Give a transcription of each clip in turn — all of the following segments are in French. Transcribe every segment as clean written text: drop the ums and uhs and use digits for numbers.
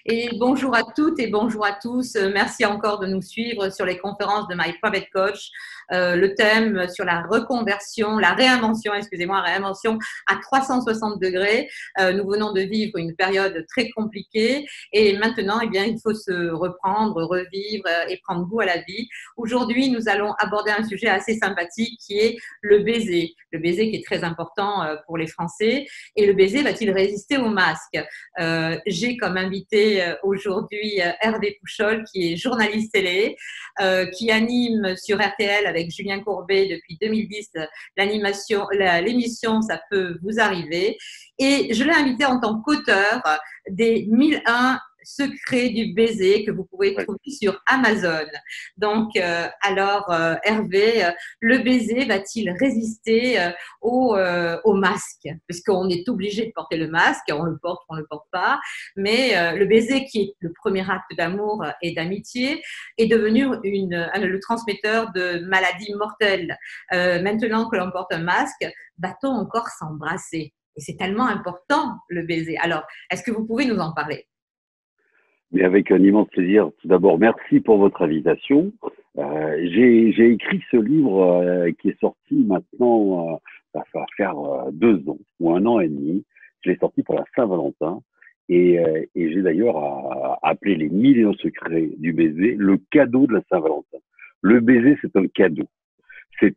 Et bonjour à toutes et bonjour à tous. Merci encore de nous suivre sur les conférences de My Private Coach. Le thème sur la reconversion, la réinvention, excusez-moi, réinvention à 360 degrés. Nous venons de vivre une période très compliquée et maintenant, eh bien, il faut se reprendre, revivre et prendre goût à la vie. Aujourd'hui, nous allons aborder un sujet assez sympathique qui est le baiser. Le baiser qui est très important pour les Français. Et le baiser va-t-il résister au masque? J'ai comme invité aujourd'hui Hervé Pouchol, qui est journaliste télé, qui anime sur RTL avec Julien Courbet depuis 2010 l'émission Ça peut vous arriver. Et je l'ai invité en tant qu'auteur des 1001 secrets du baiser que vous pouvez trouver sur Amazon. Donc, Hervé, le baiser va-t-il résister au masque? Puisqu'on est obligé de porter le masque, on le porte, on ne le porte pas. Mais le baiser, qui est le premier acte d'amour et d'amitié, est devenu le transmetteur de maladies mortelles. Maintenant que l'on porte un masque, va-t-on encore s'embrasser? Et c'est tellement important, le baiser. Alors, est-ce que vous pouvez nous en parler? Mais avec un immense plaisir. Tout d'abord, merci pour votre invitation. J'ai écrit ce livre qui est sorti maintenant, ça va faire 2 ans ou 1 an et demi. Je l'ai sorti pour la Saint-Valentin et j'ai d'ailleurs appelé les 1001 secrets du baiser le cadeau de la Saint-Valentin. Le baiser, c'est un cadeau.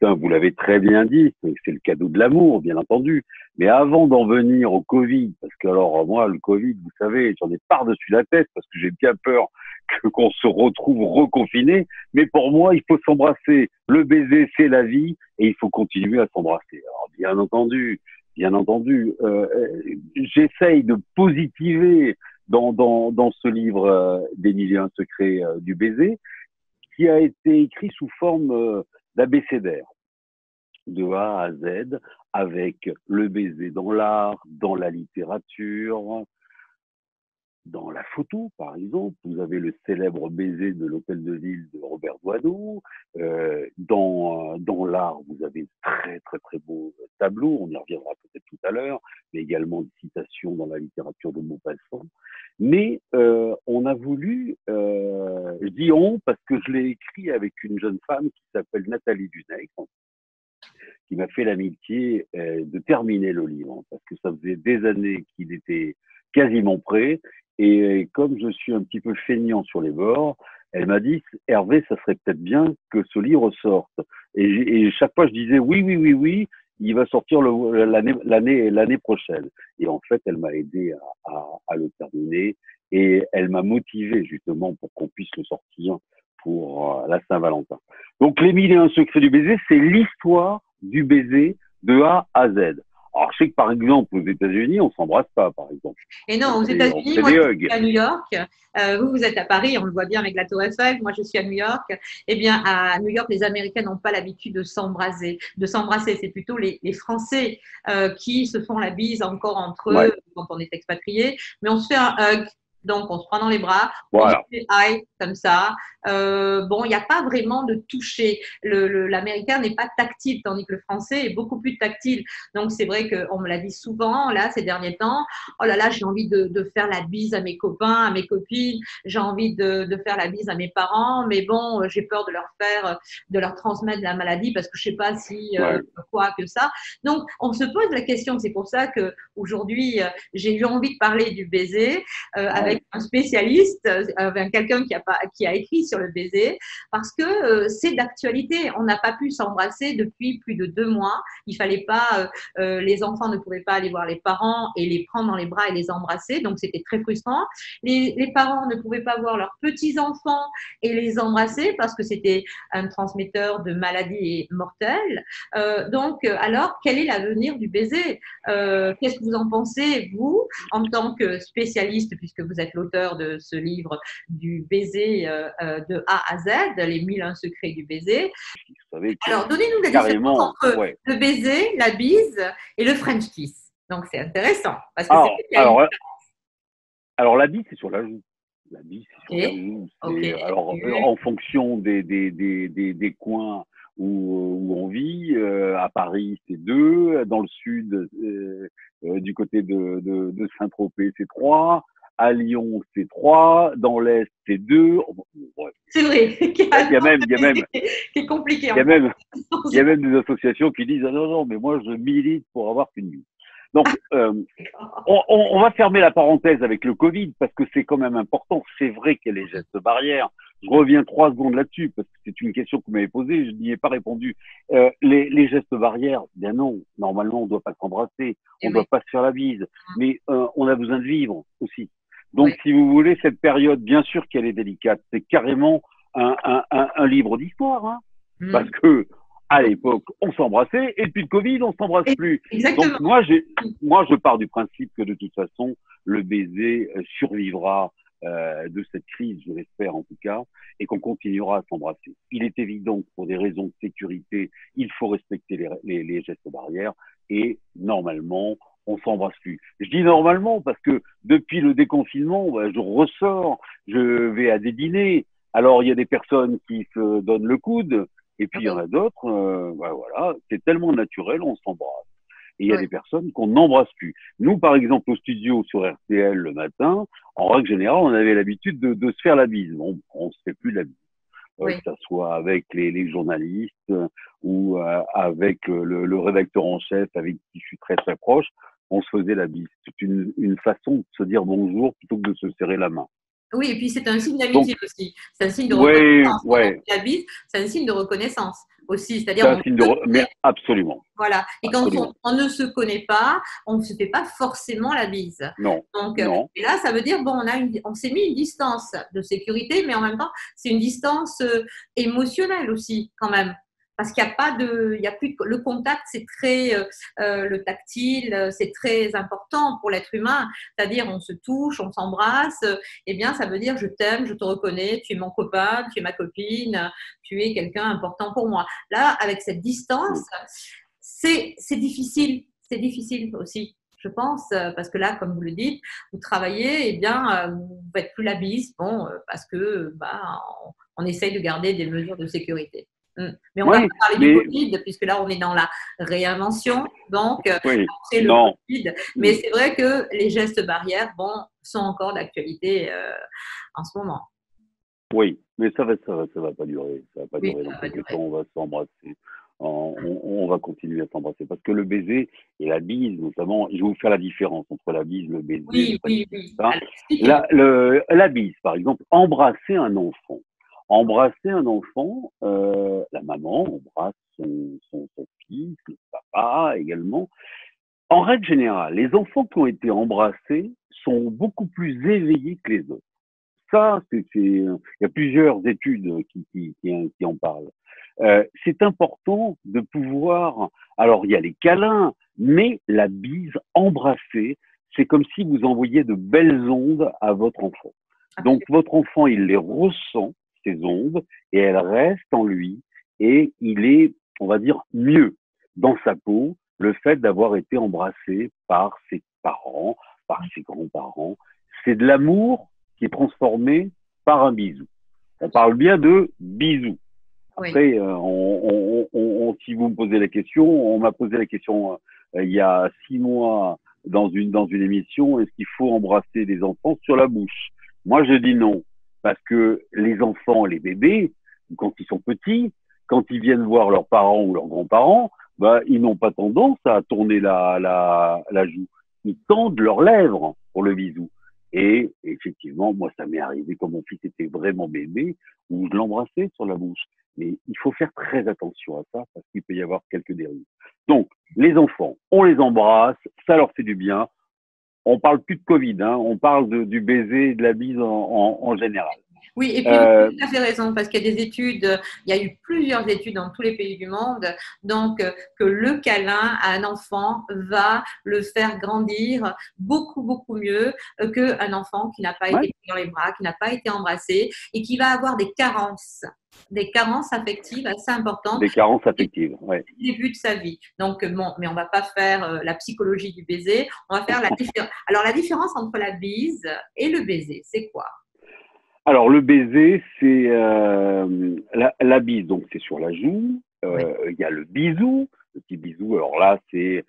Vous l'avez très bien dit, c'est le cadeau de l'amour, bien entendu. Mais avant d'en venir au Covid, parce que alors moi, le Covid, vous savez, j'en ai par-dessus la tête parce que j'ai bien peur qu'on se retrouve reconfiné. Mais pour moi, il faut s'embrasser. Le baiser, c'est la vie et il faut continuer à s'embrasser. Alors bien entendu, j'essaye de positiver dans ce livre des 1001 secrets du baiser, qui a été écrit sous forme d'abécédaire, de A à Z, avec le baiser dans l'art, dans la littérature, dans la photo, par exemple. Vous avez le célèbre baiser de l'Hôtel de Ville de Robert Doisneau. Dans l'art, vous avez de très, très, très beaux tableaux. On y reviendra peut-être tout à l'heure, mais également des citations dans la littérature de Maupassant. Mais on a voulu, je dis on parce que je l'ai écrit avec une jeune femme qui s'appelle Nathalie Dunègre, qui m'a fait l'amitié de terminer le livre, parce que ça faisait des années qu'il était quasiment prêt. Et comme je suis un petit peu feignant sur les bords, elle m'a dit, Hervé, ça serait peut-être bien que ce livre sorte. Et chaque fois, je disais, oui, oui, oui, oui, il va sortir l'année prochaine. Et en fait, elle m'a aidé à le terminer et elle m'a motivé justement pour qu'on puisse le sortir pour la Saint-Valentin. Donc, les 1001 secrets du baiser, c'est l'histoire du baiser de A à Z. Alors, je sais que par exemple, aux États-Unis, on s'embrasse pas, par exemple. Et non, aux On États-Unis, fait moi des je hugs. suis à New York, vous êtes à Paris, on le voit bien avec la Tour Eiffel, moi je suis à New York. Eh bien, à New York, les Américains n'ont pas l'habitude de s'embrasser. C'est plutôt les Français qui se font la bise encore entre Ouais, eux quand on est expatrié. Mais on se fait un hug, donc on se prend dans les bras, on se voilà. fait hi comme ça. Bon, il n'y a pas vraiment de toucher. L'Américain n'est pas tactile, tandis que le Français est beaucoup plus tactile. Donc c'est vrai qu'on me l'a dit souvent là ces derniers temps. Oh là là, j'ai envie de faire la bise à mes copains, à mes copines, j'ai envie de faire la bise à mes parents, mais bon, j'ai peur de leur transmettre la maladie parce que je sais pas si Ouais. quoi que ça. Donc, on se pose la question. C'est pour ça que aujourd'hui, j'ai eu envie de parler du baiser avec Ouais. un spécialiste, avec quelqu'un qui a écrit sur le baiser, parce que c'est d'actualité. On n'a pas pu s'embrasser depuis plus de 2 mois. Il fallait pas, les enfants ne pouvaient pas aller voir les parents et les prendre dans les bras et les embrasser, donc c'était très frustrant. Les parents ne pouvaient pas voir leurs petits-enfants et les embrasser parce que c'était un transmetteur de maladies mortelles. Alors, quel est l'avenir du baiser? Qu'est-ce que vous en pensez, vous, en tant que spécialiste, puisque vous êtes l'auteur de ce livre du baiser de A à Z, les 1001 secrets du baiser? Vous savez que Alors, donnez-nous la différence carrément, entre ouais. le baiser, la bise et le French kiss. Donc, c'est intéressant parce que c'est Alors, vrai qu'il y a une alors, différence. alors la bise, c'est sur la joue. La bise, c'est sur la Ok, joue. ok, Alors, en fonction des coins où on vit, à Paris, c'est 2. Dans le sud, du côté de Saint-Tropez, c'est 3. à Lyon, c'est 3, dans l'Est, c'est 2. Ouais. C'est vrai. Il y a même, il y a même, Qui est compliqué il y a en même, il y a fait. même des associations qui disent, ah non, non, mais moi, je milite pour avoir qu'une bise. Donc, on va fermer la parenthèse avec le Covid parce que c'est quand même important. C'est vrai qu'il y a les gestes barrières. Je reviens 3 secondes là-dessus parce que c'est une question que vous m'avez posée, je n'y ai pas répondu. Les gestes barrières, bien non, normalement on ne doit pas s'embrasser, on Et ne doit oui. pas se faire la bise, mais on a besoin de vivre aussi. Oui. Donc si vous voulez, cette période, bien sûr qu'elle est délicate, c'est carrément un livre d'histoire, hein, parce que à l'époque, on s'embrassait, et puis le Covid, on s'embrasse plus. Donc Exactement. moi, je pars du principe que de toute façon, le baiser survivra de cette crise, je l'espère en tout cas, et qu'on continuera à s'embrasser. Il est évident que pour des raisons de sécurité, il faut respecter les gestes barrières, et normalement, on s'embrasse plus. Je dis normalement parce que depuis le déconfinement, je ressors, je vais à des dîners. Alors, il y a des personnes qui se donnent le coude, et puis il y en Oui. a d'autres, voilà, c'est tellement naturel, on s'embrasse. Et il y a Oui. des personnes qu'on n'embrasse plus. Nous, par exemple, au studio sur RTL le matin, en règle générale, on avait l'habitude de se faire la bise. Bon, on ne se fait plus la bise. Que Oui. ça soit avec les journalistes ou avec le rédacteur en chef avec qui je suis très très proche, on se faisait la bise. C'est une façon de se dire bonjour plutôt que de se serrer la main. Oui, et puis c'est un signe Donc, d'amitié aussi. C'est un signe de ouais, reconnaissance. Quand on ouais, fait la bise, c'est un signe de reconnaissance aussi. C'est-à-dire, c'est un on signe se mais connaît. absolument, Voilà. Et quand absolument. on ne se connaît pas, on ne se fait pas forcément la bise. Non, Donc, non. et là, ça veut dire, bon, on s'est mis une distance de sécurité, mais en même temps, c'est une distance émotionnelle aussi, quand même. Parce qu'il n'y a pas de, il y a plus de, le contact, c'est très, le tactile, c'est très important pour l'être humain. C'est-à-dire, on se touche, on s'embrasse. Eh bien, ça veut dire, je t'aime, je te reconnais, tu es mon copain, tu es ma copine, tu es quelqu'un important pour moi. Là, avec cette distance, c'est difficile. C'est difficile aussi, je pense, parce que là, comme vous le dites, vous travaillez, eh bien, vous ne faites plus la bise, bon, parce que bah, on essaye de garder des mesures de sécurité. Mais on ne va Oui, pas parler du mais Covid, puisque là, on est dans la réinvention, donc oui, après le non. Covid. Mais Mm. c'est vrai que les gestes barrières, bon, sont encore d'actualité en ce moment. Oui, mais ça va pas durer. Ça va pas Oui, durer. ça Dans va quelques durer. temps, on va s'embrasser. On va continuer à s'embrasser. Parce que le baiser et la bise, notamment, je vais vous faire la différence entre la bise, le baiser, Oui, le pas oui, baiser. oui. Hein. Allez, expliquez-moi. La bise, par exemple, embrasser un enfant. Embrasser un enfant, la maman embrasse son fils, le papa également. En règle générale, les enfants qui ont été embrassés sont beaucoup plus éveillés que les autres. Ça, il y a plusieurs études qui en parlent. C'est important de pouvoir, alors il y a les câlins, mais la bise embrassée, c'est comme si vous envoyiez de belles ondes à votre enfant. Donc votre enfant, il les ressent, ces ondes, et elles restent en lui, et il est, on va dire, mieux dans sa peau, le fait d'avoir été embrassé par ses parents, par ses grands-parents. C'est de l'amour qui est transformé par un bisou. On parle bien de bisou. Oui. Après, si vous me posez la question, on m'a posé la question il y a 6 mois dans une émission, est-ce qu'il faut embrasser les enfants sur la bouche? Moi, je dis non, parce que les enfants, les bébés, quand ils sont petits, quand ils viennent voir leurs parents ou leurs grands-parents, bah, ils n'ont pas tendance à tourner la joue. Ils tendent leurs lèvres pour le bisou. Et effectivement, moi, ça m'est arrivé quand mon fils était vraiment bébé, où je l'embrassais sur la bouche. Mais il faut faire très attention à ça parce qu'il peut y avoir quelques dérives. Donc, les enfants, on les embrasse, ça leur fait du bien. On parle plus de Covid, hein, on parle du baiser et de la bise en général. Oui, et puis vous Euh, avez tout à fait raison, parce qu'il y a des études, il y a eu plusieurs études dans tous les pays du monde, donc que le câlin à un enfant va le faire grandir beaucoup, beaucoup mieux qu'un enfant qui n'a pas ouais, été pris dans les bras, qui n'a pas été embrassé et qui va avoir des carences affectives assez importantes des carences affectives, ouais. au début de sa vie. Donc, bon, mais on ne va pas faire la psychologie du baiser, on va faire la différence. Alors, la différence entre la bise et le baiser, c'est quoi? Alors, le baiser, c'est la bise, donc c'est sur la joue. Oui, Il y a le bisou, le petit bisou. Alors là, c'est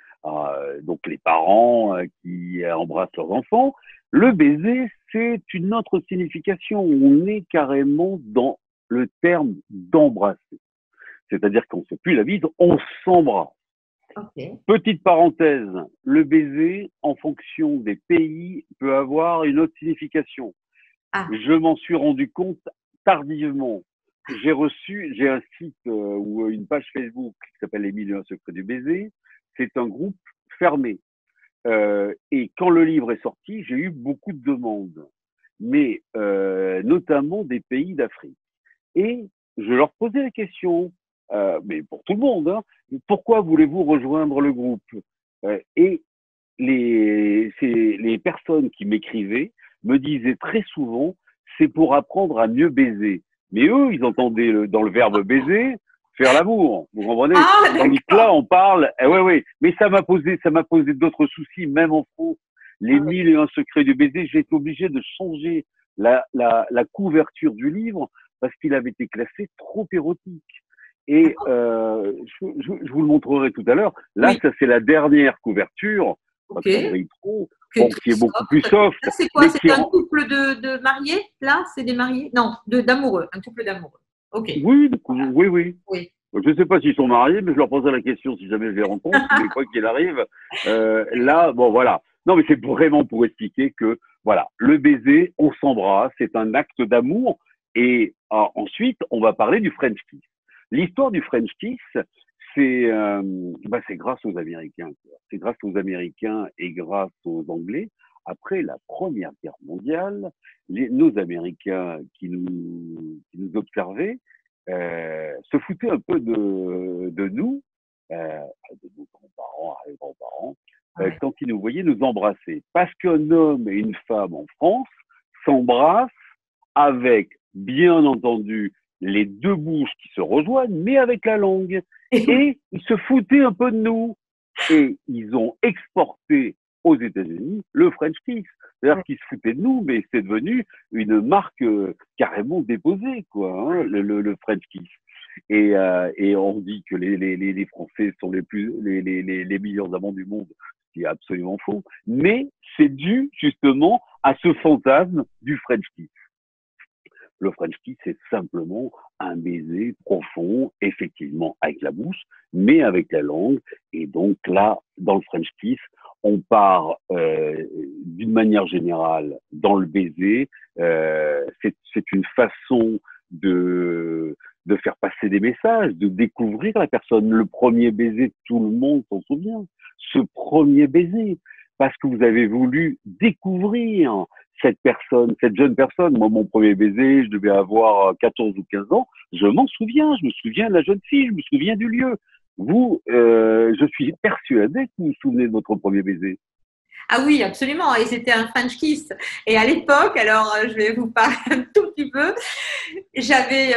donc les parents qui embrassent leurs enfants. Le baiser, c'est une autre signification. On est carrément dans le terme d'embrasser. C'est-à-dire qu'on ne fait plus la bise, on s'embrasse. Ok. Petite parenthèse, le baiser, en fonction des pays, peut avoir une autre signification. Ah, Je m'en suis rendu compte tardivement. J'ai un site ou une page Facebook qui s'appelle Les 1001 secrets du baiser. C'est un groupe fermé. Et quand le livre est sorti, j'ai eu beaucoup de demandes, mais notamment des pays d'Afrique. Et je leur posais la question, mais pour tout le monde, hein, pourquoi voulez-vous rejoindre le groupe? Et les personnes qui m'écrivaient me disaient très souvent, c'est pour apprendre à mieux baiser. Mais eux, ils entendaient dans le verbe baiser, faire l'amour. Vous comprenez? ah Tandis que d'accord. là, on parle, ouais, ouais. Mais ça m'a posé d'autres soucis, même en France. Les Ah oui. 1001 secrets du baiser, j'ai été obligé de changer la couverture du livre parce qu'il avait été classé trop érotique. Et je vous le montrerai tout à l'heure. Là, Oui, ça c'est la dernière couverture, pas ok. qu'on brille trop, Qui est bon, très qui est beaucoup plus soft. soft, Ça, c'est quoi? mais C'est qui un rend, couple de mariés? Là, c'est des mariés? Non, d'amoureux. Un couple d'amoureux. Ok. oui, Voilà. oui, oui. Oui. Je ne sais pas s'ils sont mariés, mais je leur poserai la question si jamais je les rencontre. Mais quoi qu'il arrive, là, bon, voilà. Non, mais c'est vraiment pour expliquer que, voilà, le baiser, on s'embrasse, c'est un acte d'amour. Et ensuite, on va parler du French kiss. L'histoire du French kiss, c'est grâce aux Américains. C'est grâce aux Américains et grâce aux Anglais. Après la Première Guerre mondiale, nos Américains qui nous observaient, se foutaient un peu de nous, de nos grands-parents, arrière-grands-parents, Ouais. quand ils nous voyaient nous embrasser. Parce qu'un homme et une femme en France s'embrassent avec, bien entendu, les deux bouches qui se rejoignent, mais avec la langue. Et oui. Et ils se foutaient un peu de nous. Et ils ont exporté aux États-Unis le French kiss. C'est-à-dire qu'ils se foutaient de nous, mais c'est devenu une marque carrément déposée, quoi, hein, le French kiss. Et on dit que les Français sont les meilleurs amants du monde, ce qui est absolument faux. Mais c'est dû justement à ce fantasme du French kiss. Le French kiss, c'est simplement un baiser profond, effectivement avec la bouche, mais avec la langue. Et donc là, dans le French kiss, on part d'une manière générale dans le baiser. C'est une façon de faire passer des messages, de découvrir la personne. Le premier baiser, tout le monde s'en souvient. Ce premier baiser, parce que vous avez voulu découvrir cette personne, cette jeune personne. Moi, mon premier baiser, je devais avoir 14 ou 15 ans. Je m'en souviens. Je me souviens de la jeune fille. Je me souviens du lieu. Vous, je suis persuadé que vous vous souvenez de votre premier baiser. Ah oui, absolument. Et c'était un French kiss. Et à l'époque, alors je vais vous parler un tout petit peu. J'avais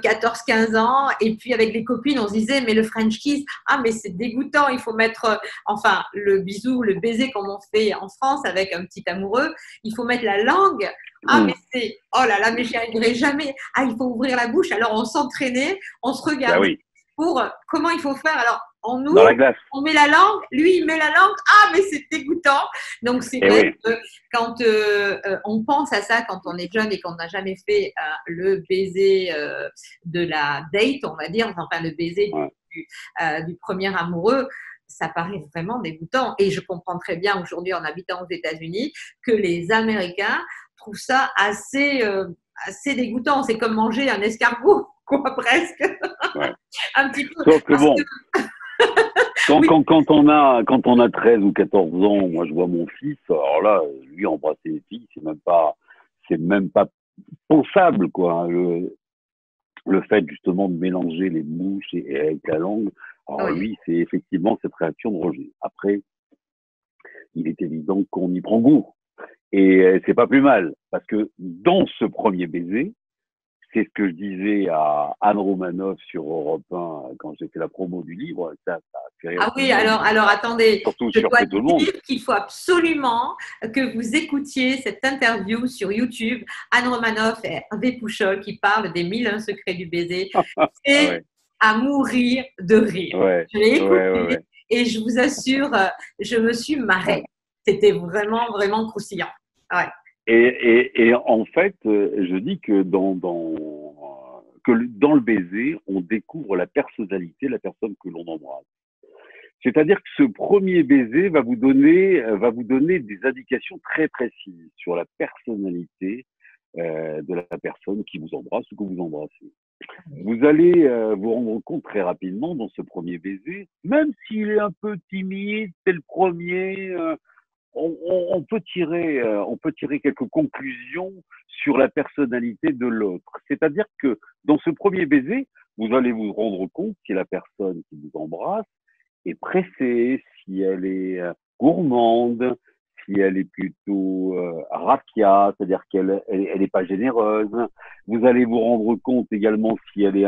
14-15 ans et puis avec les copines, on se disait, mais le French kiss, ah mais c'est dégoûtant, il faut mettre, enfin le bisou, le baiser comme on fait en France avec un petit amoureux, il faut mettre la langue. Ah mais Mmh. c'est, oh là là, mais j'y arriverai jamais. Ah, il faut ouvrir la bouche. Alors on s'entraînait, on se Bah regardait oui, pour comment il faut faire. Alors on dans ouvre, la glace. on met la langue, lui il met la langue. Ah mais c'est dégoûtant. Donc c'est Eh vrai oui, que quand on pense à ça quand on est jeune et qu'on n'a jamais fait le baiser de la date, on va dire, enfin le baiser ouais. du premier amoureux, ça paraît vraiment dégoûtant. Et je comprends très bien aujourd'hui en habitant aux États-Unis que les Américains trouvent ça assez dégoûtant. C'est comme manger un escargot, quoi, presque. Ouais. Un petit peu. Sauf que Parce que, bon, oui, quand on a 13 ou 14 ans, moi je vois mon fils, alors là, lui embrasser les filles, c'est même pas pensable, quoi, hein. Le fait justement de mélanger les bouches et avec la langue, alors oui. lui, c'est effectivement cette réaction de rejet. Après, il est évident qu'on y prend goût. Et c'est pas plus mal, parce que dans ce premier baiser, c'est ce que je disais à Anne Romanoff sur Europe 1 quand j'ai fait la promo du livre, ça a fait rire Ah tout le oui, monde, alors attendez, surtout je dois surpris tout le monde. dire qu'il faut absolument que vous écoutiez cette interview sur YouTube. Anne Romanoff et Hervé Pouchol qui parlent des 1001 secrets du baiser. Ah C'est ouais, à mourir de rire. ouais, Je l'ai ouais, ouais, écouté ouais. et je vous assure, je me suis marrée. Ouais. C'était vraiment, vraiment croustillant. Ouais. Et en fait, je dis que dans le baiser, on découvre la personnalité de la personne que l'on embrasse. C'est-à-dire que ce premier baiser va vous donner des indications très précises sur la personnalité de la personne qui vous embrasse ou que vous embrassez. Vous allez vous rendre compte très rapidement dans ce premier baiser, même s'il est un peu timide, c'est le premier, on peut tirer quelques conclusions sur la personnalité de l'autre. C'est-à-dire que dans ce premier baiser, vous allez vous rendre compte si la personne qui vous embrasse est pressée, si elle est gourmande, si elle est plutôt raffia, c'est-à-dire qu'elle elle est pas généreuse. Vous allez vous rendre compte également si elle est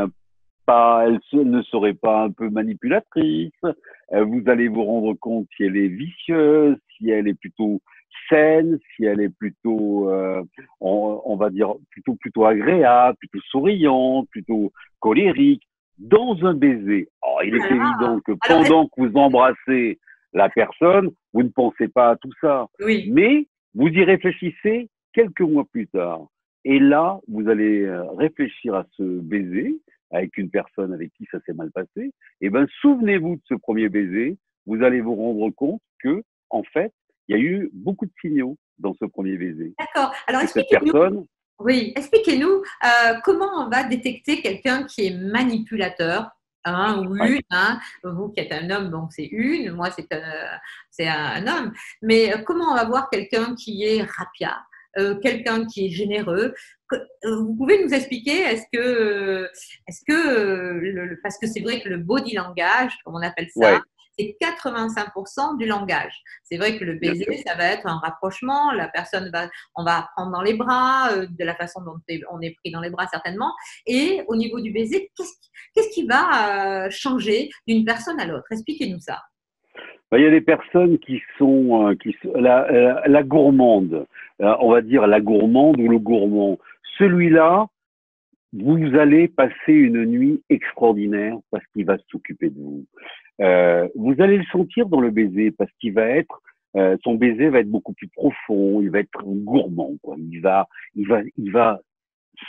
elle ne serait pas un peu manipulatrice. Vous allez vous rendre compte si elle est vicieuse, si elle est plutôt saine, si elle est plutôt, on va dire, plutôt agréable, plutôt souriante, plutôt colérique. Dans un baiser, alors, il est évident que pendant que vous embrassez la personne, vous ne pensez pas à tout ça. Oui. Mais vous y réfléchissez quelques mois plus tard. Et là, vous allez réfléchir à ce baiser avec une personne avec qui ça s'est mal passé. Et ben, souvenez-vous de ce premier baiser. Vous allez vous rendre compte que, en fait, il y a eu beaucoup de signaux dans ce premier baiser. D'accord. Alors, expliquez-nous. Oui, expliquez-nous comment on va détecter quelqu'un qui est manipulateur, ou une. Vous qui êtes un homme, donc c'est une, moi c'est un homme. Mais comment on va voir quelqu'un qui est rapia, quelqu'un qui est généreux? Vous pouvez nous expliquer, parce que c'est vrai que le body langage, comme on appelle ça, c'est 85% du langage. C'est vrai que le baiser, ça va être un rapprochement. On va prendre dans les bras, de la façon dont on est pris dans les bras certainement. Et au niveau du baiser, qu'est-ce qui va changer d'une personne à l'autre? Expliquez-nous ça. Il y a des personnes qui sont la gourmande, on va dire la gourmande ou le gourmand. Celui-là, vous allez passer une nuit extraordinaire parce qu'il va s'occuper de vous. Vous allez le sentir dans le baiser parce qu'il va être, son baiser va être beaucoup plus profond, il va être gourmand, quoi. Il va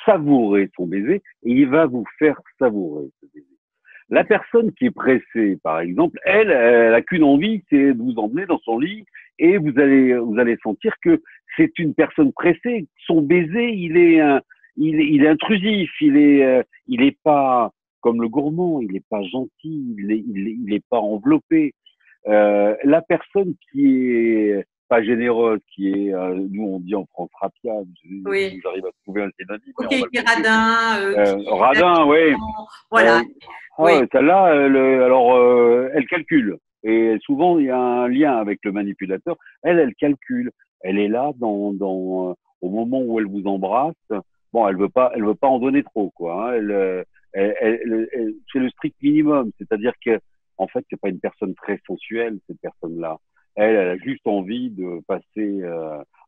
savourer son baiser et il va vous faire savourer ce baiser. La personne qui est pressée, par exemple, elle a qu'une envie, c'est de vous emmener dans son lit et vous allez sentir que c'est une personne pressée. Son baiser, il est intrusif, il est pas comme le gourmand, il est pas gentil, il est pas enveloppé. La personne qui est pas généreuse, qui est, nous on dit en France rapia, j'arrive à trouver un synonyme. Ok, qui est radin. Radin, oui. Voilà. Celle-là, elle calcule. Et souvent, il y a un lien avec le manipulateur. Elle calcule. Elle est là au moment où elle vous embrasse. Bon, elle veut pas en donner trop, quoi. C'est le strict minimum. C'est-à-dire que, en fait, c'est pas une personne très sensuelle, cette personne-là. Elle a juste envie de passer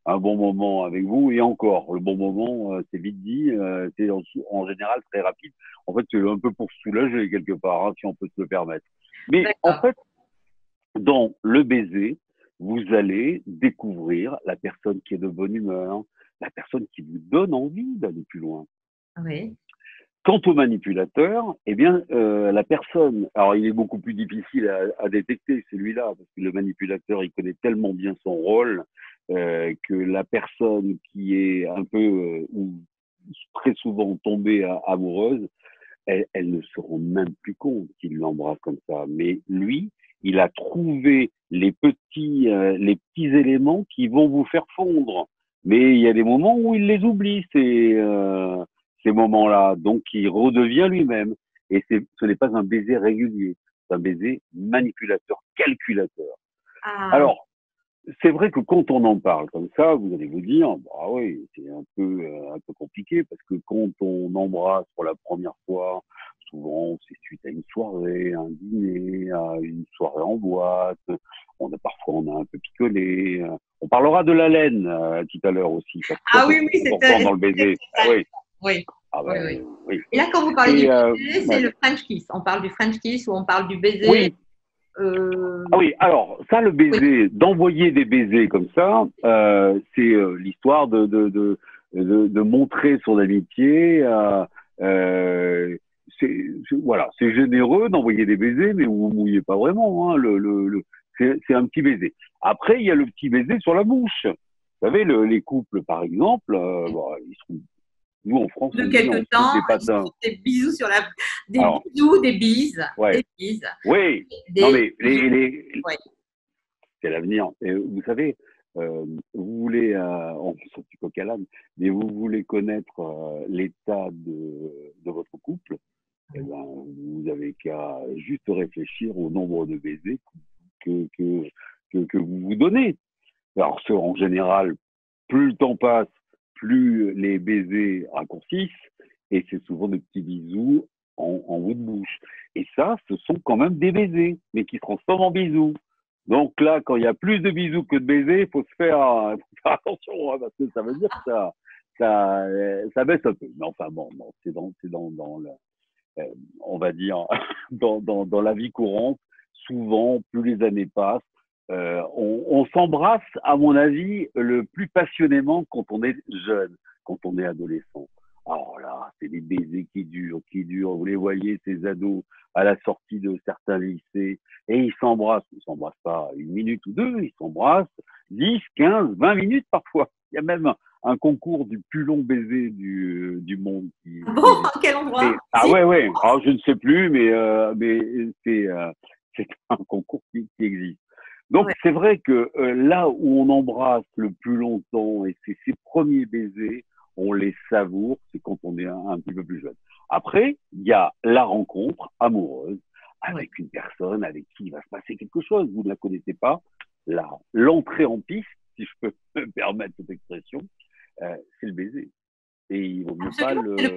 un bon moment avec vous. Et encore, le bon moment, c'est vite dit, c'est en général très rapide. En fait, c'est un peu pour se soulager quelque part, si on peut se le permettre. Mais en fait, dans le baiser, vous allez découvrir la personne qui est de bonne humeur, la personne qui vous donne envie d'aller plus loin. Oui. Quant au manipulateur, eh bien, la personne, alors il est beaucoup plus difficile à détecter celui-là, parce que le manipulateur, il connaît tellement bien son rôle que la personne qui est un peu ou très souvent tombée amoureuse, elle ne se rend même plus compte qu'il l'embrasse comme ça. Mais lui, il a trouvé les petits éléments qui vont vous faire fondre. Mais il y a des moments où il les oublie, ces moments-là. Donc, il redevient lui-même. Et ce n'est pas un baiser régulier. C'est un baiser manipulateur, calculateur. Alors, c'est vrai que quand on en parle comme ça, vous allez vous dire, bah oui, c'est un peu compliqué parce que quand on embrasse pour la première fois, souvent c'est suite à une soirée, un dîner, à une soirée en boîte. Parfois on a un peu picolé. On parlera de l'haleine tout à l'heure aussi. Oui, c'est important dans le baiser. Oui. Oui. Et là, quand vous parlez du baiser, c'est le French kiss. On parle du French kiss ou on parle du baiser. Oui. Ah oui, alors ça, le Oui. baiser, d'envoyer des baisers comme ça, c'est l'histoire de montrer son amitié. Voilà, c'est généreux d'envoyer des baisers, mais vous vous mouillez pas vraiment. Hein, c'est un petit baiser. Après, il y a le petit baiser sur la bouche. Vous savez, les couples, par exemple, bon, nous en France, De on dit on quelque se trouve temps, des ils se patins. font des bisous sur la, des Alors, bisous, ouais, des bises, oui, non des mais bisous. Ouais. c'est l'avenir. Et vous savez, vous voulez, on sent un petit coq à l'âne, mais vous voulez connaître l'état de votre couple, eh ben, vous avez qu'à juste réfléchir au nombre de baisers que, que, que vous vous donnez. Alors, en général, plus le temps passe, plus les baisers raccourcissent, et c'est souvent des petits bisous en haut de bouche. Et ça, ce sont quand même des baisers, mais qui se transforment en bisous. Donc là, quand il y a plus de bisous que de baisers, il faut faut faire attention, hein, parce que ça veut dire que ça baisse un peu. Mais enfin bon, dans le, on va dire, dans la vie courante, souvent, plus les années passent, on s'embrasse, à mon avis, le plus passionnément quand on est jeune, quand on est adolescent. Alors là, c'est des baisers qui durent, qui durent. Vous les voyez, ces ados, à la sortie de certains lycées, et ils s'embrassent. Ils ne s'embrassent pas une minute ou deux, ils s'embrassent 10, 15, 20 minutes parfois. Il y a même un concours du plus long baiser du monde Bon, qui existe. à quel endroit? Ah Ici? ouais, ouais. Alors, je ne sais plus, mais c'est un concours qui existe. Donc, Ouais. c'est vrai que là où on embrasse le plus longtemps et c'est ces premiers baisers, on les savoure, c'est quand on est un petit peu plus jeune. Après, il y a la rencontre amoureuse Ouais. avec une personne avec qui il va se passer quelque chose. Vous ne la connaissez pas. L'entrée en piste, si je peux me permettre cette expression, c'est le baiser. Et Absolument, c'est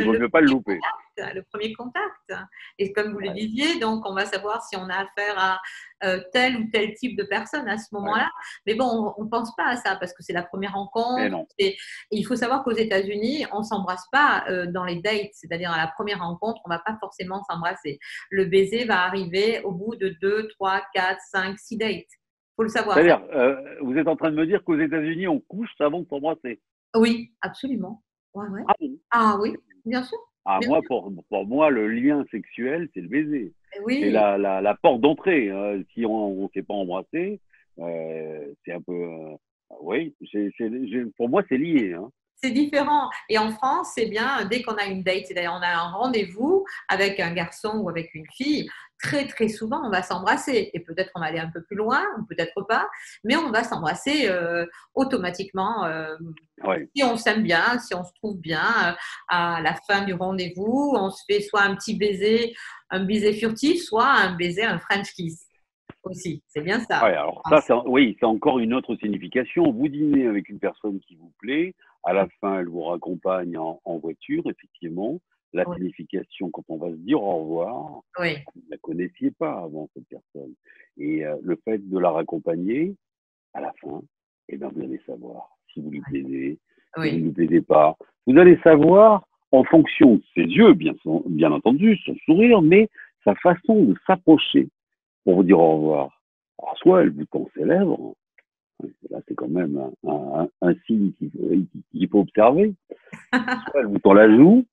il vaut mieux pas le louper. le premier contact. Et comme vous le Ouais, disiez, donc on va savoir si on a affaire à tel ou tel type de personne à ce ouais. moment-là. Mais bon, on ne pense pas à ça parce que c'est la première Et rencontre. non. Et il faut savoir qu'aux États-Unis, on ne s'embrasse pas dans les dates, c'est-à-dire à la première rencontre, on ne va pas forcément s'embrasser. Le baiser va arriver au bout de 2, 3, 4, 5, 6 dates. Il faut le savoir. Ça. C'est-à-dire, vous êtes en train de me dire qu'aux États-Unis, on couche avant de s'embrasser. Oui, absolument. Ouais, ouais. Ah bon? Ah oui, bien sûr. Ah, Bien moi, sûr. pour moi, le lien sexuel, c'est le baiser. C'est Oui, la porte d'entrée. Si on ne s'est pas embrassé, c'est un peu. Oui, pour moi, c'est lié. Hein. c'est différent. Et en France, c'est bien dès qu'on a une date, c'est-à-dire on a un rendez-vous avec un garçon ou avec une fille, très très souvent on va s'embrasser. Et peut-être on va aller un peu plus loin, ou peut-être pas, mais on va s'embrasser automatiquement. Ouais. Si on s'aime bien, si on se trouve bien, à la fin du rendez-vous, on se fait soit un baiser furtif, soit un baiser, un French kiss aussi. C'est bien ça. Ouais, alors ça, oui, c'est encore une autre signification. Vous dînez avec une personne qui vous plaît, à la fin, elle vous raccompagne en voiture, effectivement. La Oui, signification, quand on va se dire au revoir, oui, vous ne la connaissiez pas avant cette personne. Et le fait de la raccompagner, à la fin, eh ben, vous allez savoir si vous lui plaisez, si vous ne oui. lui plaisez pas. Vous allez savoir en fonction de ses yeux, bien entendu, son sourire, mais sa façon de s'approcher pour vous dire au revoir. Alors, soit elle vous tend ses lèvres, là c'est quand même un signe qu'il faut observer, soit elle vous tend la joue,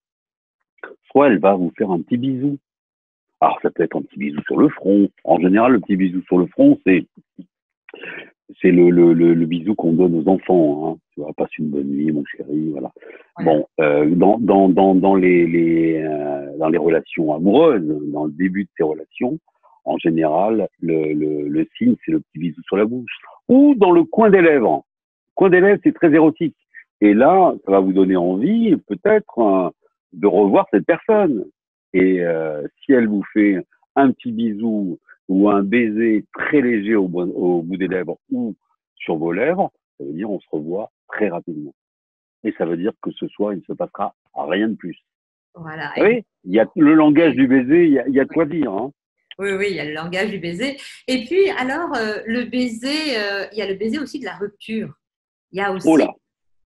soit elle va vous faire un petit bisou. Alors ça peut être un petit bisou sur le front. En général, le petit bisou sur le front, c'est le bisou qu'on donne aux enfants. Hein. Tu vois, passe une bonne nuit, mon chéri. Voilà. Voilà. Bon, dans les relations amoureuses, dans le début de ces relations, en général, le signe, c'est le petit bisou sur la bouche ou dans le coin des lèvres. Le coin des lèvres, c'est très érotique. Et là, ça va vous donner envie, peut-être, de revoir cette personne. Et si elle vous fait un petit bisou ou un baiser très léger au bout des lèvres ou sur vos lèvres, ça veut dire on se revoit très rapidement. Et ça veut dire que ce soir, il ne se passera rien de plus. Voilà. Vous savez, il y a le langage du baiser, il y a de quoi dire. Hein. Oui, oui, il y a le langage du baiser. Et puis, alors, le baiser, il y a le baiser aussi de la rupture. Il y a Oh aussi, là.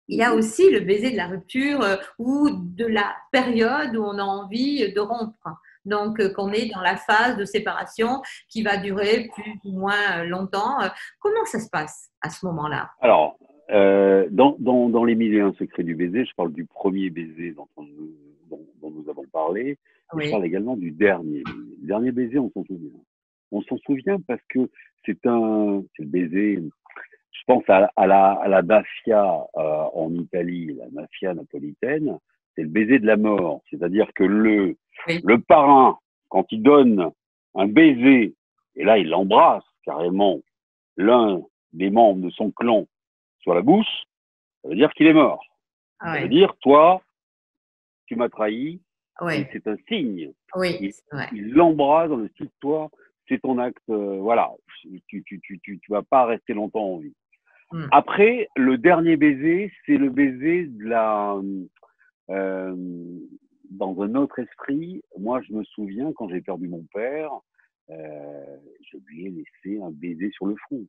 il y a aussi le baiser de la rupture ou de la période où on a envie de rompre. donc qu'on est dans la phase de séparation qui va durer plus ou moins longtemps. Comment ça se passe à ce moment-là? Alors, dans les mille et un secrets du baiser, je parle du premier baiser dont nous avons parlé, et je Oui, parle également du dernier. Le dernier baiser, on s'en souvient. On s'en souvient parce que c'est le baiser. Je pense à la mafia en Italie, la mafia napolitaine, c'est le baiser de la mort. C'est-à-dire que oui, le parrain, quand il donne un baiser, et là il embrasse carrément l'un des membres de son clan sur la bouche, ça veut dire qu'il est mort. Ça veut oui, dire, toi, tu m'as trahi, et oui, c'est un signe. oui, Il c'est vrai. il l'embrasse dans le style, toi, c'est ton acte, voilà, tu vas pas rester longtemps en vie. Mm. Après, le dernier baiser, c'est le baiser de euh, dans un autre esprit. Moi, je me souviens quand j'ai perdu mon père, je lui ai laissé un baiser sur le front.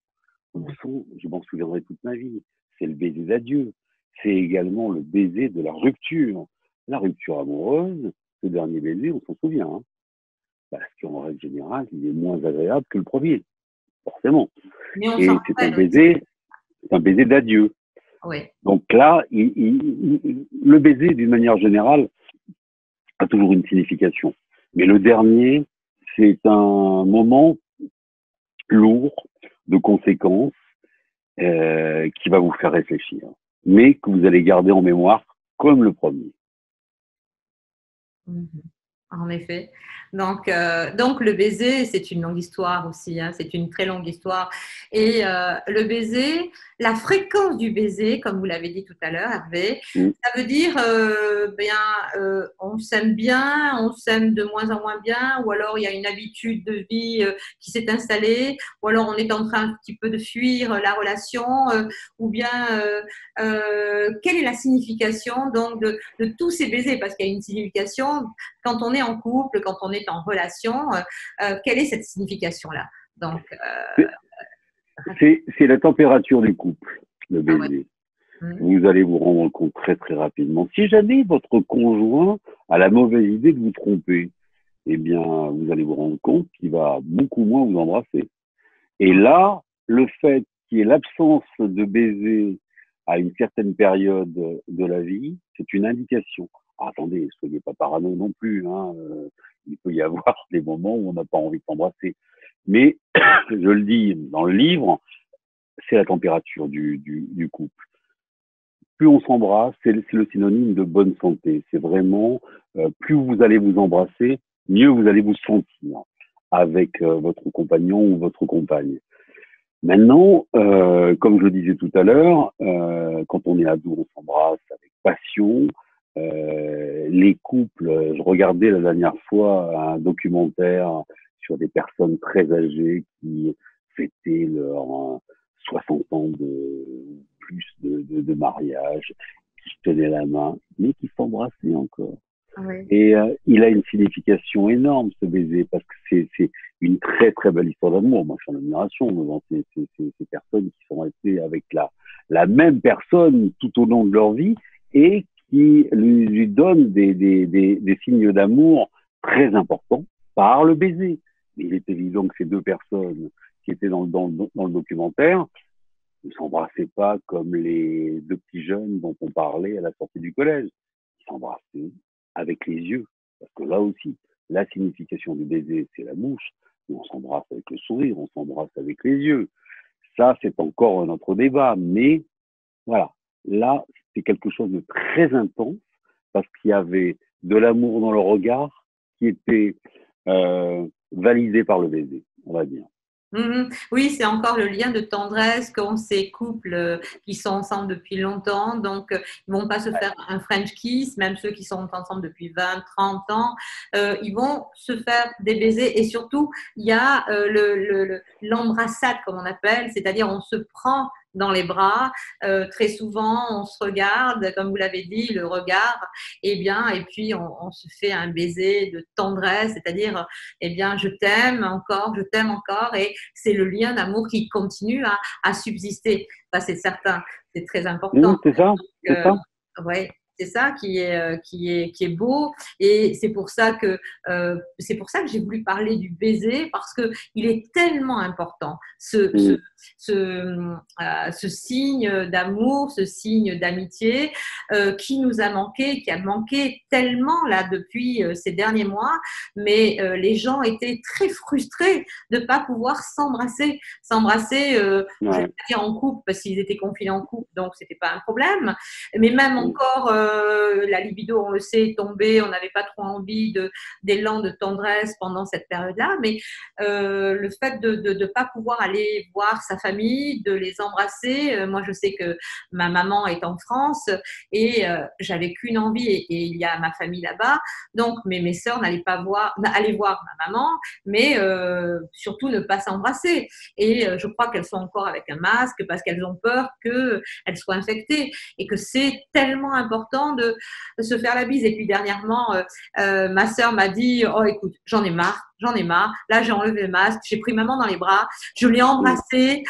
Au Oui. fond, je m'en souviendrai toute ma vie. C'est le baiser d'adieu. C'est également le baiser de la rupture. La rupture amoureuse, ce dernier baiser, on s'en souvient, hein, parce qu'en règle générale, il est moins agréable que le premier, forcément. Mais on s'en Et rappelle aussi. c'est un baiser d'adieu. Oui. Donc là, le baiser, d'une manière générale, a toujours une signification. Mais le dernier, c'est un moment lourd de conséquences qui va vous faire réfléchir, mais que vous allez garder en mémoire comme le premier. Mhm. En effet. Donc le baiser, c'est une longue histoire aussi, hein, c'est une très longue histoire. Et le baiser, la fréquence du baiser, comme vous l'avez dit tout à l'heure, Hervé, Mm. ça veut dire on s'aime bien, on s'aime de moins en moins bien, ou alors il y a une habitude de vie qui s'est installée, ou alors on est en train un petit peu de fuir la relation, ou bien quelle est la signification donc de tous ces baisers, parce qu'il y a une signification quand on est en couple, quand on est en relation, quelle est cette signification-là? Donc, C'est la température du couple, le ah ouais. baiser. Mmh. Vous allez vous rendre compte très très rapidement. Si jamais votre conjoint a la mauvaise idée de vous tromper, eh bien, vous allez vous rendre compte qu'il va beaucoup moins vous embrasser. Et là, le fait qu'il y ait l'absence de baiser à une certaine période de la vie, c'est une indication. Ah, attendez, soyez pas parano non plus. Hein, il peut y avoir des moments où on n'a pas envie de s'embrasser. Mais, je le dis dans le livre, c'est la température du couple. Plus on s'embrasse, c'est le synonyme de bonne santé. C'est vraiment, plus vous allez vous embrasser, mieux vous allez vous sentir avec votre compagnon ou votre compagne. Maintenant, comme je le disais tout à l'heure, quand on est ado, on s'embrasse avec passion. Les couples, je regardais la dernière fois un documentaire sur des personnes très âgées qui fêtaient leurs 60 ans de plus de mariage, qui se tenaient la main, mais qui s'embrassaient encore. Ah ouais. Et il a une signification énorme, ce baiser, parce que c'est une très très belle histoire d'amour. Moi, je suis en admiration devant ces personnes qui sont restées avec la même personne tout au long de leur vie et qui lui donnent des signes d'amour très importants par le baiser. Mais il est évident que ces deux personnes qui étaient dans le documentaire ne s'embrassaient pas comme les deux petits jeunes dont on parlait à la sortie du collège. Ils s'embrassaient avec les yeux. Parce que là aussi, la signification du baiser, c'est la mouche. Mais on s'embrasse avec le sourire, on s'embrasse avec les yeux. Ça, c'est encore un autre débat. Mais voilà, là, c'est quelque chose de très intense parce qu'il y avait de l'amour dans le regard qui était validé par le baiser, on va dire. Mmh. Oui, c'est encore le lien de tendresse qu'ont ces couples qui sont ensemble depuis longtemps. Donc, ils vont pas se faire un French kiss, même ceux qui sont ensemble depuis 20, 30 ans. Ils vont se faire des baisers et surtout, il y a l'embrassade, comme on appelle, c'est-à-dire on se prend dans les bras. Très souvent, on se regarde, comme vous l'avez dit, le regard, et puis on se fait un baiser de tendresse, c'est-à-dire, je t'aime encore, et c'est le lien d'amour qui continue à subsister. Ça, c'est certain, c'est très important. C'est ça, c'est Euh, ça. ouais. C'est ça qui est beau, et c'est pour ça que j'ai voulu parler du baiser, parce que il est tellement important Mm. ce signe d'amour, ce signe d'amitié qui nous a manqué, qui a manqué tellement là depuis ces derniers mois. Mais les gens étaient très frustrés de ne pas pouvoir s'embrasser. Je ne vais Ouais. pas dire en couple parce qu'ils étaient confinés en couple, donc c'était pas un problème. Mais même Mm. encore, la libido, on le sait, est tombée. On n'avait pas trop envie d'élan de tendresse pendant cette période-là. Mais le fait de ne pas pouvoir aller voir sa famille, de les embrasser. Moi, je sais que ma maman est en France et j'avais qu'une envie, et il y a ma famille là-bas. Donc, mes sœurs n'allaient pas aller voir ma maman, mais surtout ne pas s'embrasser. Et je crois qu'elles sont encore avec un masque parce qu'elles ont peur qu'elles soient infectées, et que c'est tellement important de se faire la bise. Et puis dernièrement, ma sœur m'a dit: oh, écoute, j'en ai marre. J'en ai marre. Là, j'ai enlevé le masque, j'ai pris maman dans les bras, je l'ai Mm. embrassée.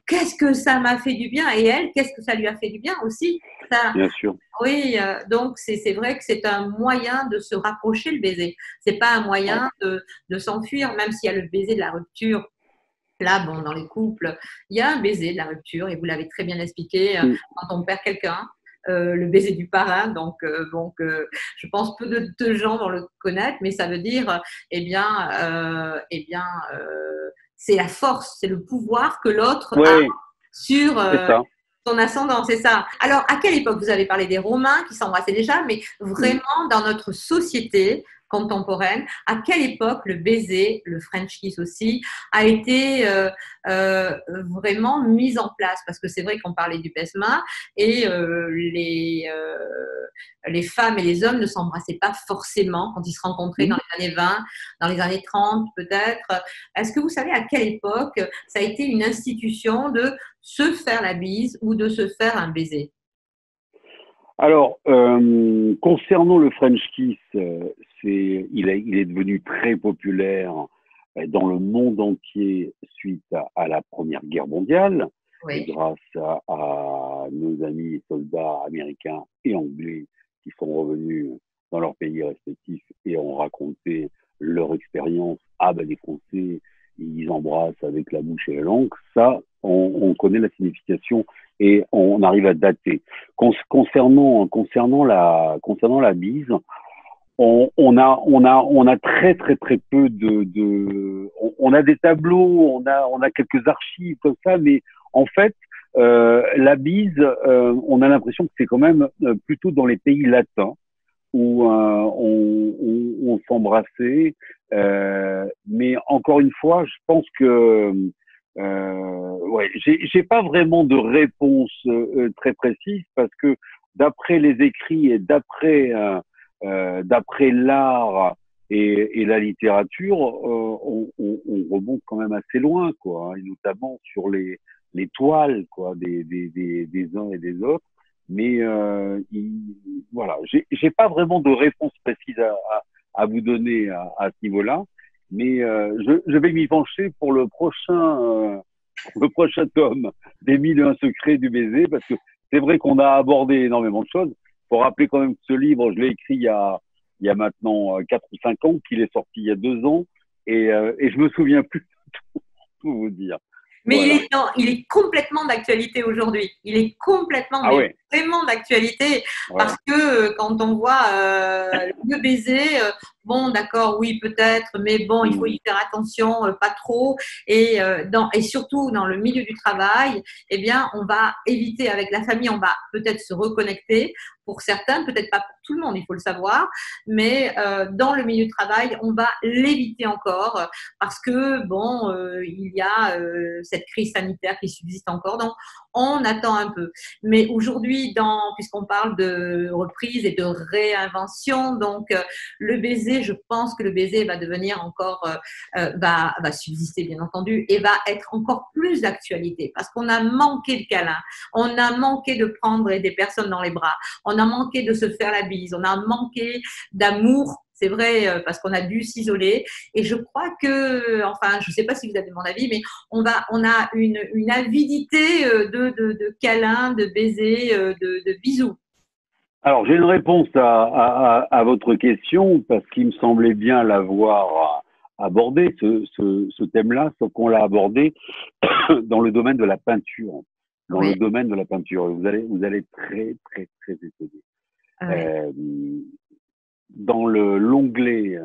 Qu'est-ce que ça m'a fait du bien, et elle, qu'est-ce que ça lui a fait du bien aussi. Ça, Bien sûr. oui, donc c'est vrai que c'est un moyen de se rapprocher, le baiser. C'est pas un Ouais. moyen de s'enfuir, même s'il y a le baiser de la rupture. Là, bon, dans les couples, il y a un baiser de la rupture, et vous l'avez très bien expliqué, Mm. quand on perd quelqu'un, le baiser du parrain. Donc, je pense peu de gens vont le connaître, mais ça veut dire, eh bien, eh bien, c'est la force, c'est le pouvoir que l'autre a Ouais, sur c'est ça. son ascendant, c'est ça. Alors, à quelle époque? Vous avez parlé des Romains qui s'embrassaient déjà, mais Mm. vraiment dans notre société contemporaine, à quelle époque le baiser, le French kiss aussi, a été vraiment mis en place? Parce que c'est vrai qu'on parlait du baise-main, et les femmes et les hommes ne s'embrassaient pas forcément quand ils se rencontraient dans Mm. les années 20, dans les années 30 peut-être. Est-ce que vous savez à quelle époque ça a été une institution de se faire la bise ou de se faire un baiser? Alors, concernant le French Kiss, il est devenu très populaire dans le monde entier suite à la Première Guerre mondiale, et Oui. grâce à nos amis soldats américains et anglais qui sont revenus dans leurs pays respectifs et ont raconté leur expérience. Ah ben les Français, ils embrassent avec la bouche et la langue. Ça, on connaît la signification et on arrive à dater. Concernant la bise, on a très très très peu on a des tableaux, on a quelques archives comme ça, mais en fait, la bise, on a l'impression que c'est quand même plutôt dans les pays latins où on s'embrassait. Mais encore une fois, je pense que ouais, j'ai pas vraiment de réponse très précise parce que d'après les écrits et d'après l'art et la littérature, on remonte quand même assez loin, quoi, hein, et notamment sur les toiles, quoi, des uns et des autres. Mais voilà, j'ai pas vraiment de réponse précise à vous donner à ce niveau-là, mais je vais m'y pencher pour le prochain tome des Mille et un secrets du baiser, parce que c'est vrai qu'on a abordé énormément de choses. Faut rappeler quand même que ce livre, je l'ai écrit il y a maintenant 4 ou 5 ans, qu'il est sorti il y a 2 ans, et je me souviens plus de tout vous dire. Mais Voilà. non, il est complètement d'actualité aujourd'hui. Il est complètement, Ah mais ouais, vraiment d'actualité, parce ouais. que quand on voit le baiser, bon, d'accord, oui, peut-être, mais bon, il faut Mm. y faire attention, pas trop. Et surtout dans le milieu du travail, eh bien, on va éviter avec la famille, on va peut-être se reconnecter pour certains, peut-être pas pour tout le monde, il faut le savoir, mais dans le milieu du travail, on va l'éviter encore parce que bon, il y a cette crise sanitaire qui subsiste encore, donc on attend un peu. Mais aujourd'hui, puisqu'on parle de reprise et de réinvention, donc le baiser, je pense que le baiser va devenir encore, va subsister bien entendu, et va être encore plus d'actualité parce qu'on a manqué de câlin, on a manqué de prendre des personnes dans les bras, on a manqué de se faire la bise, on a manqué d'amour. C'est vrai, parce qu'on a dû s'isoler. Et je crois que, enfin, je ne sais pas si vous avez mon avis, mais on a une avidité de câlins, de baisers, de bisous. Alors, j'ai une réponse à votre question parce qu'il me semblait bien l'avoir abordé, ce thème-là, sauf qu'on l'a abordé dans le domaine de la peinture. Dans le Oui, domaine de la peinture. Vous allez très, très, très étonné. oui, Euh, dans l'onglet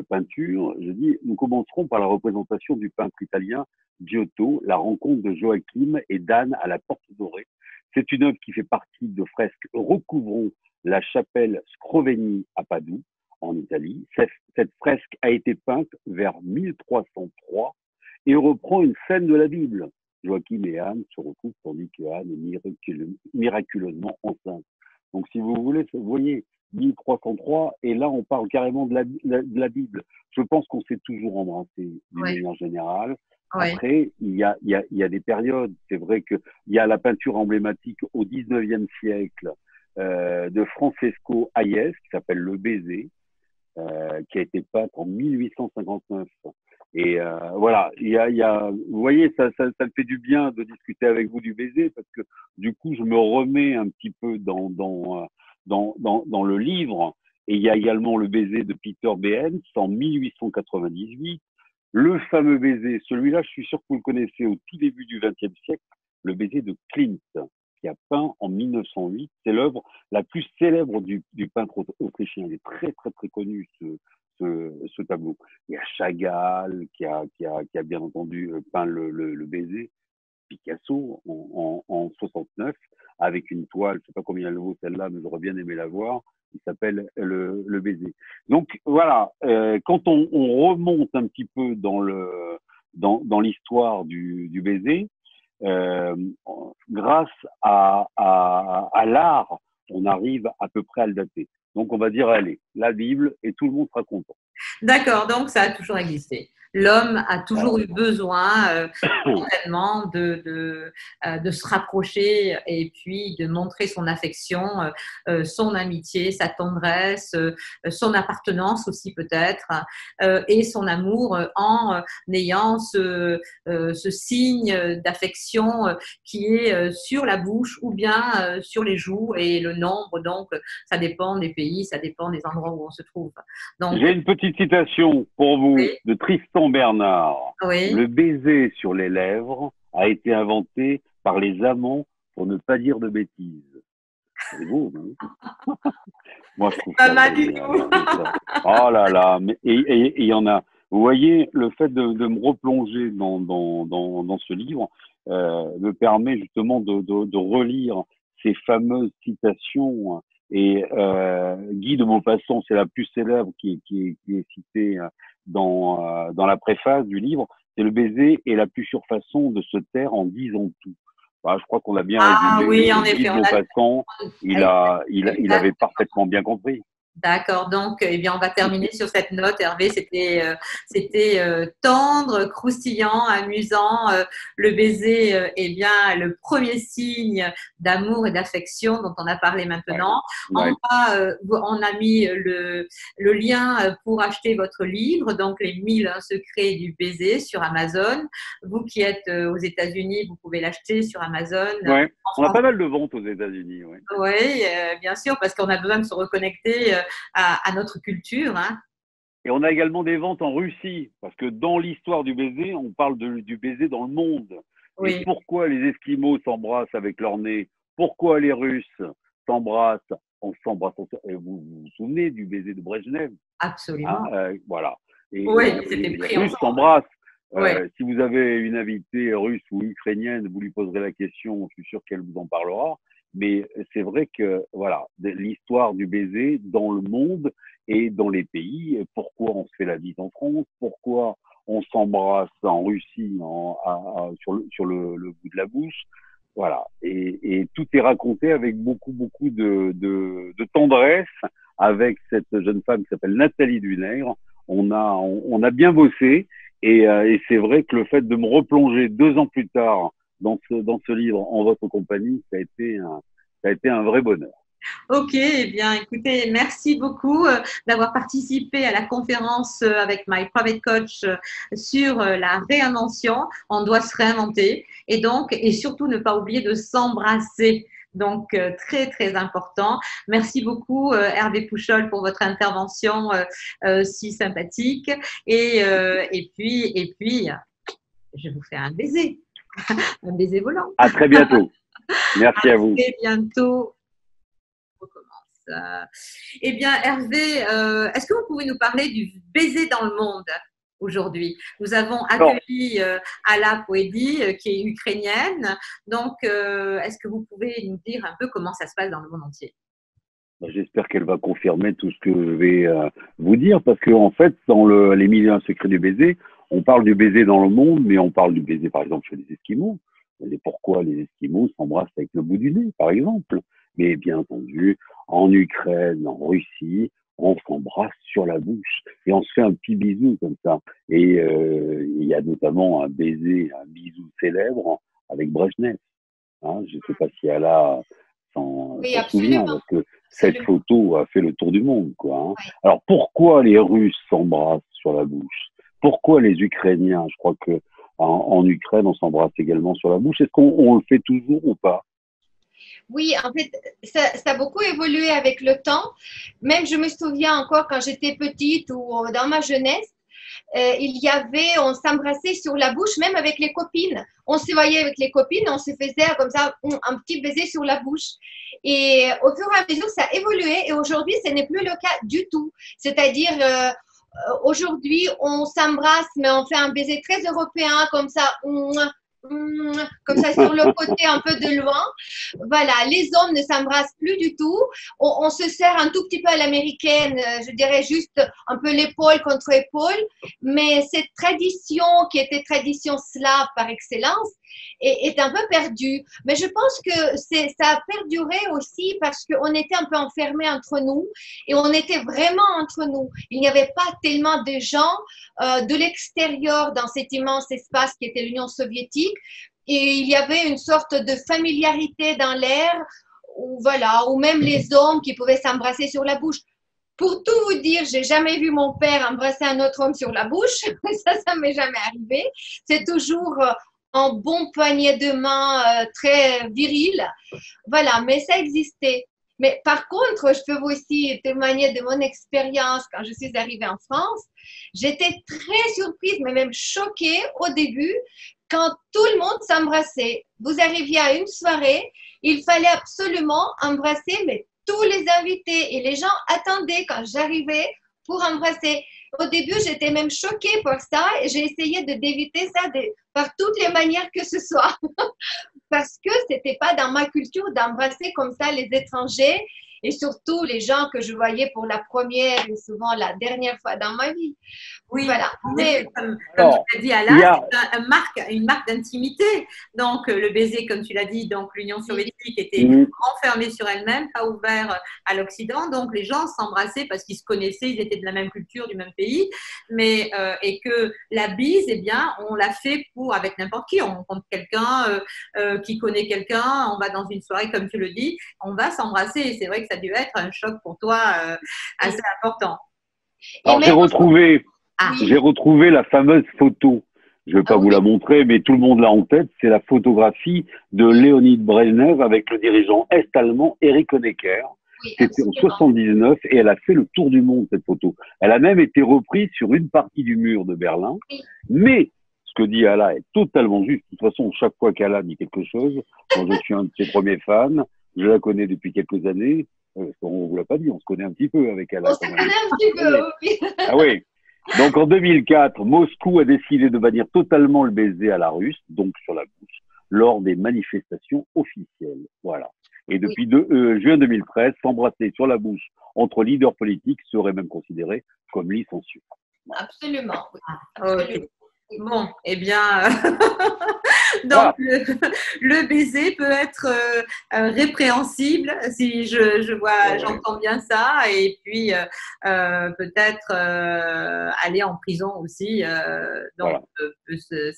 peinture, je dis, nous commencerons par la représentation du peintre italien Giotto, la rencontre de Joachim et d'Anne à la Porte Dorée. C'est une œuvre qui fait partie de fresques recouvrant la chapelle Scrovegni à Padoue, en Italie. Cette fresque a été peinte vers 1303 et reprend une scène de la Bible. Joachim et Anne se retrouvent tandis que Anne est miraculeusement enceinte. Donc, si vous voulez, vous voyez, 1303, et là, on parle carrément de la Bible. Je pense qu'on s'est toujours embrassé d'une oui, manière générale. oui, Après, il y a des périodes. C'est vrai qu'il y a la peinture emblématique au 19e siècle de Francesco Hayez, qui s'appelle Le Baiser, qui a été peinte en 1859. Et voilà, vous voyez, ça me fait du bien de discuter avec vous du baiser parce que du coup, je me remets un petit peu dans le livre. Et il y a également le baiser de Peter Behrens en 1898. Le fameux baiser, celui-là, je suis sûr que vous le connaissez au tout début du XXe siècle, le baiser de Klimt, qui a peint en 1908. C'est l'œuvre la plus célèbre du peintre autrichien. Il est très, très, très connu, ce tableau. Il y a Chagall qui a bien entendu peint le baiser. Picasso en 69 avec une toile, je ne sais pas combien elle vaut celle-là, mais j'aurais bien aimé la voir. Il s'appelle le baiser. Donc voilà, quand on remonte un petit peu dans l'histoire du baiser, euh, grâce à l'art, on arrive à peu près à le dater. Donc on va dire, allez, la Bible, et tout le monde sera content. d'accord, donc ça a toujours existé. L'homme a Voilà. toujours eu besoin certainement de se rapprocher et puis de montrer son affection, son amitié, sa tendresse, son appartenance aussi peut-être, et son amour en ayant ce signe d'affection qui est sur la bouche ou bien sur les joues et le nombre, donc ça dépend des pays, ça dépend des endroits où on se trouve. Donc, J'ai une petite citation pour vous oui, de Tristan Bernard. oui. Le baiser sur les lèvres a été inventé par les amants pour ne pas dire de bêtises. C'est beau, non? Moi, je trouve Pas ça mal du génial. tout. Je trouve ça. Oh là là. Et il y en a. Vous voyez, le fait de me replonger dans ce livre me permet justement de relire ces fameuses citations. Et Guy de Maupassant, c'est la plus célèbre qui est citée dans la préface du livre. C'est le baiser et la plus sûre façon de se taire en disant tout. Bah, je crois qu'on a bien Ah résumé. oui, en Et Guy effet, de on a Maupassant, il avait parfaitement bien compris. d'accord, donc eh bien, on va terminer sur cette note. Hervé, c'était tendre, croustillant, amusant. Le baiser, eh bien, le premier signe d'amour et d'affection dont on a parlé Ouais, maintenant. ouais. On a mis le lien pour acheter votre livre, donc les 1001 secrets du baiser sur Amazon. Vous qui êtes aux États-Unis, vous pouvez l'acheter sur Amazon. Ouais. En On a France, pas mal de ventes aux États-Unis, ouais. oui, bien sûr, parce qu'on a besoin de se reconnecter à notre culture. Hein. Et on a également des ventes en Russie, parce que dans l'histoire du baiser, on parle du baiser dans le monde. Et Oui, pourquoi les Esquimaux s'embrassent avec leur nez? Pourquoi les Russes s'embrassent? On s'embrasse. Vous souvenez du baiser de Brejnev, hein? absolument. Voilà. Oui, c'était Les pris Russes ensemble. s'embrassent. Oui, Si vous avez une invitée russe ou ukrainienne, vous lui poserez la question, je suis sûr qu'elle vous en parlera. Mais c'est vrai que voilà, l'histoire du baiser dans le monde et dans les pays, pourquoi on se fait la bise en France, pourquoi on s'embrasse en Russie sur le bout de la bouche, voilà. Et tout est raconté avec beaucoup, beaucoup de tendresse avec cette jeune femme qui s'appelle Nathalie Dunègre. On a bien bossé et c'est vrai que le fait de me replonger 2 ans plus tard dans ce livre en votre compagnie, ça a été un vrai bonheur. ok. Eh bien, écoutez, merci beaucoup d'avoir participé à la conférence avec My Private Coach sur la réinvention. On doit se réinventer et donc, et surtout ne pas oublier de s'embrasser. Donc, très, très important. Merci beaucoup, Hervé Pouchol, pour votre intervention si sympathique. Et puis, je vous fais un baiser, un baiser volant. À très bientôt. Merci à vous. À très bientôt. On recommence. Eh bien, Hervé, est-ce que vous pouvez nous parler du baiser dans le monde aujourd'hui? Nous avons accueilli Alla Poedi, qui est ukrainienne. Donc, est-ce que vous pouvez nous dire un peu comment ça se passe dans le monde entier? J'espère qu'elle va confirmer tout ce que je vais vous dire, parce qu'en fait, dans les milieux secrets du baiser, on parle du baiser dans le monde, mais on parle du baiser, par exemple, chez les Esquimaux. Et pourquoi les Esquimaux s'embrassent avec le bout du nez, par exemple. Mais bien entendu, en Ukraine, en Russie, on s'embrasse sur la bouche et on se fait un petit bisou comme ça. Et il y a notamment un baiser, un bisou célèbre avec Brejnev. Hein, je ne sais pas si elle a s'en souvient, parce que cette photo a fait le tour du monde, quoi. Hein. Oui. Alors pourquoi les Russes s'embrassent sur la bouche? Pourquoi les Ukrainiens? Je crois que en Ukraine, on s'embrasse également sur la bouche. Est-ce qu'on le fait toujours ou pas? Oui, en fait, ça a beaucoup évolué avec le temps. Même je me souviens encore quand j'étais petite ou dans ma jeunesse, on s'embrassait sur la bouche, même avec les copines. On se voyait avec les copines, on se faisait comme ça un petit baiser sur la bouche. Et au fur et à mesure, ça a évolué et aujourd'hui, ce n'est plus le cas du tout. C'est-à-dire, aujourd'hui, on s'embrasse, mais on fait un baiser très européen, comme ça sur le côté un peu de loin. Voilà, les hommes ne s'embrassent plus du tout. On se serre un tout petit peu à l'américaine, je dirais juste un peu l'épaule contre épaule. Mais cette tradition qui était tradition slave par excellence est un peu perdue. Mais je pense que ça a perduré aussi parce qu'on était un peu enfermés entre nous et on était vraiment entre nous. Il n'y avait pas tellement de gens de l'extérieur dans cet immense espace qui était l'Union soviétique. Et il y avait une sorte de familiarité dans l'air, ou même les hommes qui pouvaient s'embrasser sur la bouche. Pour tout vous dire, j'ai jamais vu mon père embrasser un autre homme sur la bouche. Ça m'est jamais arrivé. C'est toujours un bon poignet de main très viril. Voilà, mais ça existait. Mais par contre, je peux vous aussi témoigner de mon expérience quand je suis arrivée en France. J'étais très surprise, mais même choquée au début, quand tout le monde s'embrassait. Vous arriviez à une soirée, il fallait absolument embrasser mais tous les invités et les gens attendaient quand j'arrivais pour embrasser. Au début, j'étais même choquée par ça et j'ai essayé d'éviter ça par toutes les manières que ce soit. Parce que c'était pas dans ma culture d'embrasser comme ça les étrangers et surtout les gens que je voyais pour la première et souvent la dernière fois dans ma vie. Oui, voilà. Mais comme tu l'as dit, Alla, c'est une marque d'intimité. Donc, le baiser, comme tu l'as dit, donc l'Union soviétique était renfermée sur elle-même, pas ouvert à l'Occident. Donc, les gens s'embrassaient parce qu'ils se connaissaient, ils étaient de la même culture, du même pays. Mais, et que la bise, eh bien, on l'a fait avec n'importe qui. On rencontre quelqu'un qui connaît quelqu'un, on va dans une soirée, comme tu le dis, on va s'embrasser. Et c'est vrai que ça a dû être un choc pour toi assez important. Alors, j'ai retrouvé la fameuse photo. Je ne vais pas vous la montrer, mais tout le monde l'a en tête. C'est la photographie de Léonid Brejnev avec le dirigeant est-allemand Erich Honecker. C'était en 79 et elle a fait le tour du monde, cette photo. Elle a même été reprise sur une partie du mur de Berlin. Mais ce que dit Alla est totalement juste. De toute façon, chaque fois qu'Alla dit quelque chose, moi je suis un de ses premiers fans, je la connais depuis quelques années. On ne vous l'a pas dit, on se connaît un petit peu avec Alla. On se connaît un petit peu, oui. Ah oui. Donc en 2004, Moscou a décidé de bannir totalement le baiser à la russe, donc sur la bouche, lors des manifestations officielles. Voilà. Et depuis juin 2013, s'embrasser sur la bouche entre leaders politiques serait même considéré comme licencieux. Voilà. Absolument. Oui. Okay. Bon, eh bien, donc le baiser peut être répréhensible si j'entends bien ça, et puis peut-être aller en prison aussi, donc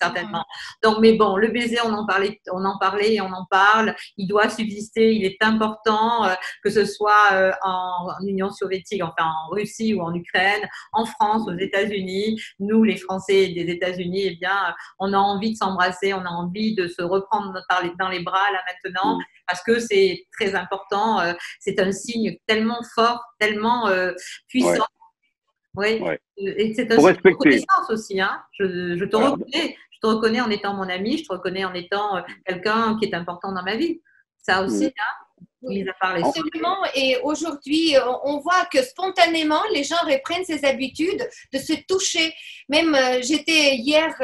certainement. Donc, mais bon, le baiser, on en parlait et on en parle. Il doit subsister, il est important que ce soit en Union soviétique, enfin en Russie ou en Ukraine, en France, aux États-Unis. Nous, les Français des États-Unis, eh bien, on a envie de s'embrasser, on a envie envie de se reprendre dans les bras là maintenant, parce que c'est très important. C'est un signe tellement fort, tellement puissant. Oui, et c'est un signe de reconnaissance aussi. Hein. Je te reconnais en étant mon ami, je te reconnais en étant quelqu'un qui est important dans ma vie. Ça aussi, hein. Oui, absolument. Et aujourd'hui, on voit que spontanément, les gens reprennent ces habitudes de se toucher. Même, j'étais hier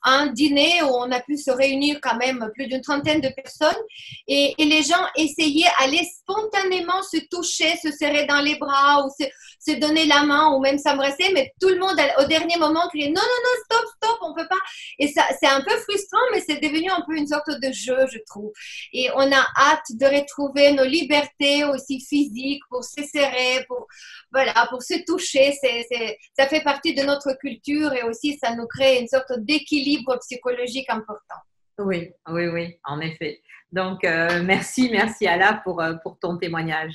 à un dîner où on a pu se réunir quand même plus d'une trentaine de personnes et les gens essayaient d'aller spontanément se toucher, se serrer dans les bras ou se donner la main ou même s'embrasser. Mais tout le monde, au dernier moment, criait non, non, non, stop, stop, on peut pas. Et ça, c'est un peu frustrant, mais c'est devenu un peu une sorte de jeu, je trouve. Et on a hâte de retrouver nos libertés aussi physiques pour se serrer, pour se toucher. Ça fait partie de notre culture et aussi ça nous crée une sorte d'équilibre psychologique important. Oui, oui, oui, en effet. Donc, merci Ala pour ton témoignage.